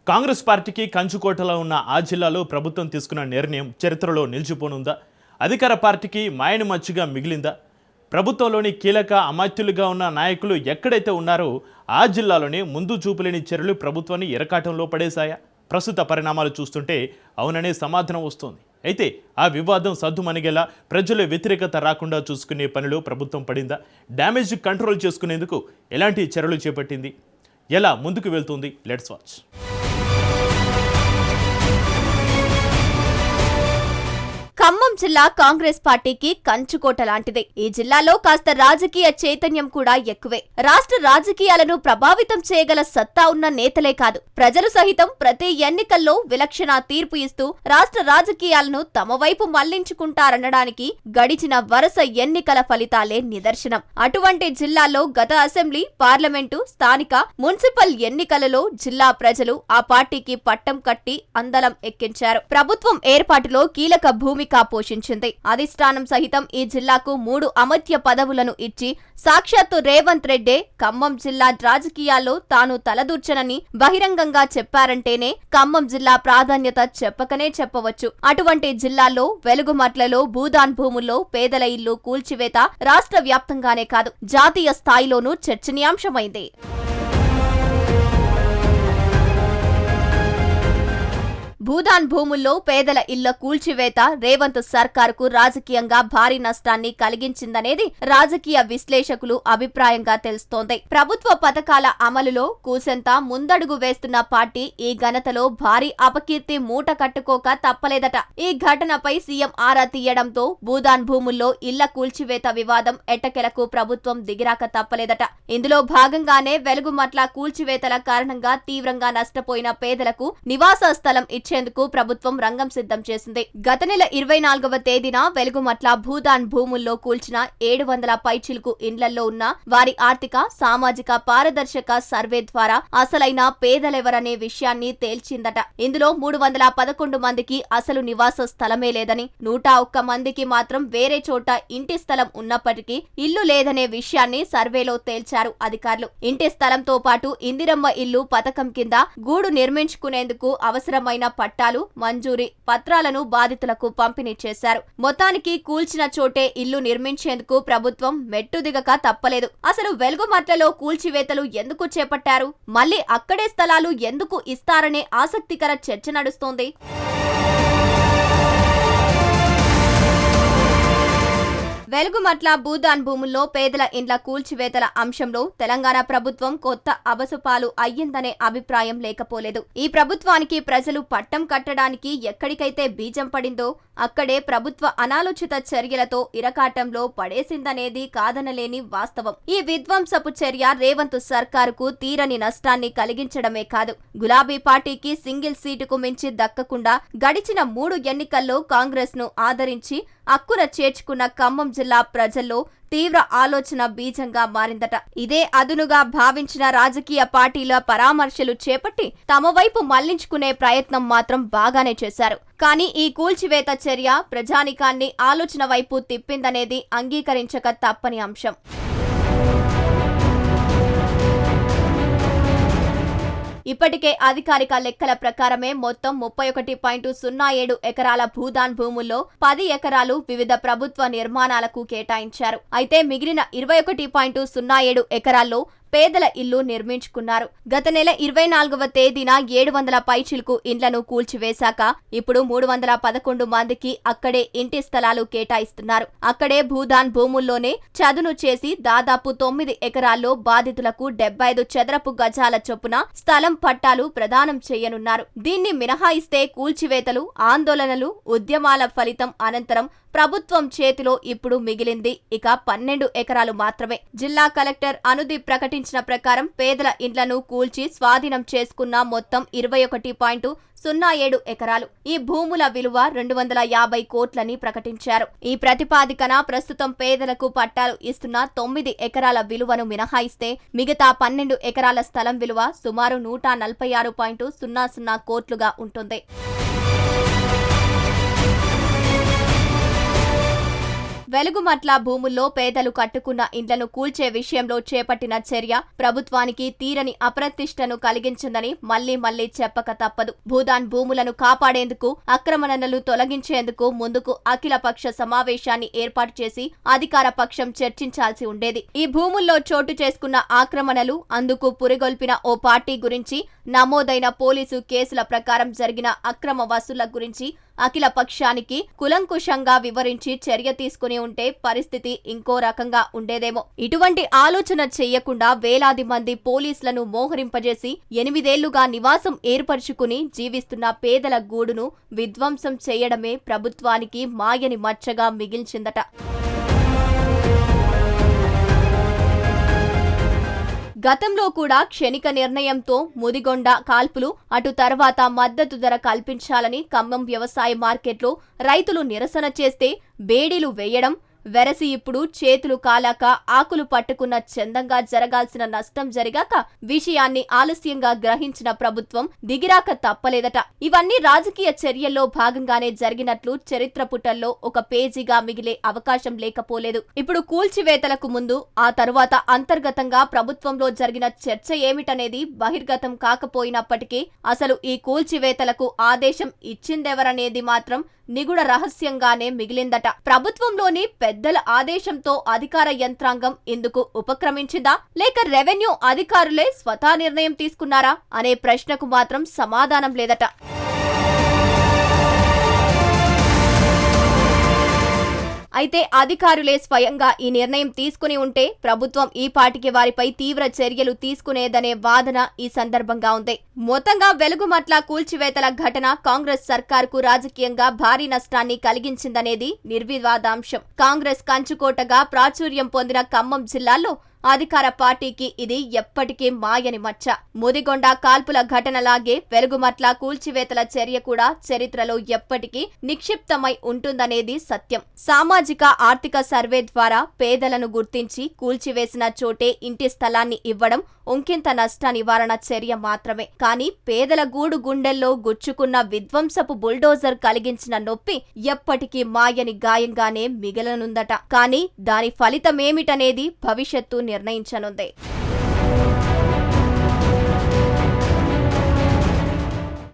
కాంగ్రెస్ పార్టీకి కంచుకోటలో ఉన్న ఆ జిల్లాలో ప్రభుత్వం తీసుకున్న నిర్ణయం చరిత్రలో నిలిచిపోనుందా? అధికార పార్టీకి మాయని మచ్చిగా మిగిలిందా? ప్రభుత్వంలోని కీలక అమాత్యులుగా ఉన్న నాయకులు ఎక్కడైతే ఉన్నారో ఆ జిల్లాలోనే ముందు చూపులేని చర్యలు ప్రభుత్వాన్ని ఇరకాటంలో పడేశాయా? ప్రస్తుత పరిణామాలు చూస్తుంటే అవుననే సమాధానం వస్తోంది. అయితే ఆ వివాదం సద్దుమణిగేలా ప్రజల వ్యతిరేకత రాకుండా చూసుకునే పనిలో ప్రభుత్వం పడిందా? డ్యామేజ్ కంట్రోల్ చేసుకునేందుకు ఎలాంటి చర్యలు చేపట్టింది? ఎలా ముందుకు వెళ్తుంది? Let's watch. ఖమ్మం జిల్లా కాంగ్రెస్ పార్టీకి కంచుకోట లాంటిదే. ఈ జిల్లాలో కాస్త రాజకీయ చైతన్యం కూడా ఎక్కువే. రాష్ట్ర రాజకీయాలను ప్రభావితం చేయగల సత్తా ఉన్న నేతలే కాదు, ప్రజలు సహితం ప్రతి ఎన్నికల్లో విలక్షణ తీర్పు ఇస్తూ రాష్ట్ర రాజకీయాలను తమ వైపు మళ్లించుకుంటారనడానికి గడిచిన వరుస ఎన్నికల ఫలితాలే నిదర్శనం. అటువంటి జిల్లాలో గత అసెంబ్లీ, పార్లమెంటు, స్థానిక, మున్సిపల్ ఎన్నికలలో జిల్లా ప్రజలు ఆ పార్టీకి పట్టం కట్టి అందలం ఎక్కించారు. ప్రభుత్వం ఏర్పాటులో కీలక భూమిక పోషించింది. అధిష్టానం సహితం ఈ జిల్లాకు 3 అమత్య పదవులను ఇచ్చి సాక్షాత్తు రేవంత్ రెడ్డే ఖమ్మం జిల్లా రాజకీయాల్లో తాను తలదూర్చనని బహిరంగంగా చెప్పారంటేనే ఖమ్మం జిల్లా ప్రాధాన్యత చెప్పకనే చెప్పవచ్చు. అటువంటి జిల్లాల్లో వెలుగుమట్లలో భూదాన్ భూముల్లో పేదల ఇల్లు కూల్చివేత రాష్ట్ర వ్యాప్తంగానే కాదు, జాతీయ స్థాయిలోనూ చర్చనీయాంశమైంది. భూదాన్ భూముల్లో పేదల ఇళ్ల కూల్చివేత రేవంత్ సర్కారుకు రాజకీయంగా భారీ నష్టాన్ని కలిగించిందనేది రాజకీయ విశ్లేషకులు అభిప్రాయంగా తెలుస్తోంది. ప్రభుత్వ పథకాల అమలులో కూసెంత ముందడుగు వేస్తున్న పార్టీ ఈ ఘనతలో భారీ అపకీర్తి మూట కట్టుకోక తప్పలేదట. ఈ ఘటనపై సీఎం ఆరా తీయడంతో భూదాన్ భూముల్లో ఇళ్ల కూల్చివేత వివాదం ఎట్టకెలకు ప్రభుత్వం దిగిరాక తప్పలేదట. ఇందులో భాగంగానే వెలుగుమట్ల కూల్చివేతల కారణంగా తీవ్రంగా నష్టపోయిన పేదలకు నివాస స్థలం ఇచ్చే ప్రభుత్వం రంగం సిద్ధం చేసింది. గత నెల 24వ తేదీన వెలుగుమట్ల భూదాన్ భూముల్లో కూల్చిన 700 పైచిలుకు ఇండ్లలో ఉన్న వారి ఆర్థిక, సామాజిక పారదర్శక సర్వే ద్వారా అసలైన పేదలెవరనే విషయాన్ని తేల్చిందట. ఇందులో 311 మందికి అసలు నివాస స్థలమే లేదని, 101 మందికి మాత్రం వేరే చోట ఇంటి స్థలం ఉన్నప్పటికీ ఇల్లు లేదనే విషయాన్ని సర్వేలో తేల్చారు అధికారులు. ఇంటి స్థలంతో పాటు ఇందిరమ్మ ఇల్లు పథకం కింద గూడు నిర్మించుకునేందుకు అవసరమైన పట్టాలు, మంజూరీ పత్రాలను బాధితులకు పంపిణీ చేశారు. మొత్తానికి కూల్చిన చోటే ఇల్లు నిర్మించేందుకు ప్రభుత్వం మెట్టుదిగక తప్పలేదు. అసలు వెలుగుమట్లలో కూల్చివేతలు ఎందుకు చేపట్టారు? మళ్లీ అక్కడే స్థలాలు ఎందుకు ఇస్తారనే ఆసక్తికర చర్చ నడుస్తోంది. వెలుగుమట్ల భూదాన్ భూముల్లో పేదల ఇండ్ల కూల్చివేతల అంశంలో తెలంగాణ ప్రభుత్వం కొత్త అబసుపాలు అయ్యిందనే అభిప్రాయం లేకపోలేదు. ఈ ప్రభుత్వానికి ప్రజలు పట్టం కట్టడానికి ఎక్కడికైతే బీజం పడిందో అక్కడే ప్రభుత్వ అనాలోచిత చర్యలతో ఇరకాటంలో పడేసిందనేది కాదనలేని వాస్తవం. ఈ విధ్వంసపు చర్య రేవంత్ సర్కారుకు తీరని నష్టాన్ని కలిగించడమే కాదు, గులాబీ పార్టీకి సింగిల్ సీటుకు మించి దక్కకుండా గడిచిన 3 ఎన్నికల్లో కాంగ్రెస్ ను ఆదరించి అక్కున చేర్చుకున్న ఖమ్మం జిల్లా ప్రజల్లో తీవ్ర ఆలోచన బీజంగా మారిందట. ఇదే అదునుగా భావించిన రాజకీయ పార్టీల పరామర్శలు చేపట్టి తమ వైపు మళ్లించుకునే ప్రయత్నం మాత్రం బాగానే చేశారు. కానీ ఈ కూల్చివేత చర్య ప్రజానికాన్ని ఆలోచన వైపు తిప్పిందనేది అంగీకరించక తప్పని అంశం. ఇప్పటికే అధికారిక లెక్కల ప్రకారమే మొత్తం 31.07 ఎకరాల భూదాన్ భూముల్లో 10 ఎకరాలు వివిధ ప్రభుత్వ నిర్మాణాలకు కేటాయించారు. అయితే మిగిలిన 21.07 ఎకరాల్లో పేదల ఇల్లు నిర్మించుకున్నారు. గత నెల 24వ తేదీన 700 పైచిలుకు ఇండ్లను కూల్చివేశాక ఇప్పుడు 311 మందికి అక్కడే ఇంటి స్థలాలు కేటాయిస్తున్నారు. అక్కడే భూదాన్ భూముల్లోనే చదును చేసి దాదాపు 9 ఎకరాల్లో బాధితులకు 75 చదరపు గజాల చొప్పున స్థలం పట్టాలు ప్రదానం చేయనున్నారు. దీన్ని మినహాయిస్తే కూల్చివేతలు, ఆందోళనలు, ఉద్యమాల ఫలితం అనంతరం ప్రభుత్వం చేతిలో ఇప్పుడు మిగిలింది ఇక 12 ఎకరాలు మాత్రమే. జిల్లా కలెక్టర్ అనుదీప్ ప్రకటించిన ప్రకారం పేదల ఇండ్లను కూల్చి స్వాధీనం చేసుకున్న మొత్తం 21.07 ఎకరాలు. ఈ భూముల విలువ 250 కోట్లని ప్రకటించారు. ఈ ప్రతిపాదికన ప్రస్తుతం పేదలకు పట్టాలు ఇస్తున్న 9 ఎకరాల విలువను మినహాయిస్తే మిగతా 12 ఎకరాల స్థలం విలువ సుమారు 146.00 కోట్లుగా ఉంటుంది. వెలుగుమట్ల భూముల్లో పేదలు కట్టుకున్న ఇండ్లను కూల్చే విషయంలో చేపట్టిన చర్య ప్రభుత్వానికి తీరని అప్రతిష్టను కలిగించిందని మళ్లీ చెప్పక తప్పదు. భూదాన్ భూములను కాపాడేందుకు, ఆక్రమణలను తొలగించేందుకు ముందుకు అఖిలపక్ష సమావేశాన్ని ఏర్పాటు చేసి అధికార పక్షం చర్చించాల్సి ఉండేది. ఈ భూముల్లో చోటు చేసుకున్న ఆక్రమణలు, అందుకు పురిగొల్పిన ఓ పార్టీ గురించి, నమోదైన పోలీసు కేసుల ప్రకారం జరిగిన అక్రమ వసూళ్ల గురించి అఖిల పక్షానికి కులంకుశంగా వివరించి చర్య తీసుకుని ఉంటే పరిస్థితి ఇంకో రకంగా ఉండేదేమో. ఇటువంటి ఆలోచన చెయ్యకుండా వేలాది మంది పోలీసులను మోహరింపజేసి 8 ఏళ్లుగా నివాసం ఏర్పరచుకుని జీవిస్తున్న పేదల గూడును విధ్వంసం చేయడమే ప్రభుత్వానికి మాయని మచ్చగా మిగిల్చిందట. గతంలో కూడా క్షణిక నిర్ణయంతో ముదిగొండ కాల్పులు, అటు తర్వాత మద్దతు ధర కల్పించాలని ఖమ్మం వ్యవసాయ మార్కెట్లో రైతులు నిరసన చేస్తే బేడీలు వేయడం, వెరసి ఇప్పుడు చేతులు కాలాక ఆకులు పట్టుకున్న చందంగా జరగాల్సిన నష్టం జరిగాక విషయాన్ని ఆలస్యంగా గ్రహించిన ప్రభుత్వం దిగిరాక తప్పలేదట. ఇవన్నీ రాజకీయ చర్యల్లో భాగంగానే జరిగినట్లు చరిత్ర పుటల్లో ఒక పేజీగా మిగిలే అవకాశం లేకపోలేదు. ఇప్పుడు కూల్చివేతలకు ముందు, ఆ తరువాత అంతర్గతంగా ప్రభుత్వంలో జరిగిన చర్చ ఏమిటనేది బహిర్గతం కాకపోయినప్పటికీ అసలు ఈ కూల్చివేతలకు ఆదేశం ఇచ్చిందెవరనేది మాత్రం నిగుడ రహస్యంగానే మిగిలిందట. ప్రభుత్వంలోని పెద్దల ఆదేశంతో అధికార యంత్రాంగం ఇందుకు ఉపక్రమించిందా, లేక రెవెన్యూ అధికారులే స్వతా నిర్ణయం తీసుకున్నారా అనే ప్రశ్నకు మాత్రం సమాధానం లేదట. అయితే అధికారులే స్వయంగా ఈ నిర్ణయం తీసుకుని ఉంటే ప్రభుత్వం ఈ పాటికి వారిపై తీవ్ర చర్యలు తీసుకునేదనే వాదన ఈ సందర్భంగా ఉంది. మొత్తంగా వెలుగుమట్ల కూల్చివేతల ఘటన కాంగ్రెస్ సర్కారుకు రాజకీయంగా భారీ నష్టాన్ని కలిగించిందనేది నిర్వివాదాంశం. కాంగ్రెస్ కంచుకోటగా ప్రాచుర్యం పొందిన ఖమ్మం జిల్లాలో అధికార పార్టీకి ఇది ఎప్పటికీ మాయని మచ్చ. ముదిగొండ కాల్పుల ఘటనలాగే వెలుగుమట్ల కూల్చివేతల చర్య కూడా చరిత్రలో ఎప్పటికీ నిక్షిప్తమై ఉంటుందనేది సత్యం. సామాజిక ఆర్థిక సర్వే ద్వారా పేదలను గుర్తించి కూల్చివేసిన చోటే ఇంటి స్థలాన్ని ఇవ్వడం ఒంకింత నష్ట నివారణ చర్య మాత్రమే. కానీ పేదల గూడు గుండెల్లో గుచ్చుకున్న విధ్వంసపు బుల్డోజర్ కలిగించిన నొప్పి ఎప్పటికీ మాయని గాయంగానే మిగలనుందట. కానీ దాని ఫలితమేమిటనేది భవిష్యత్తు నిర్ణయించనుంది.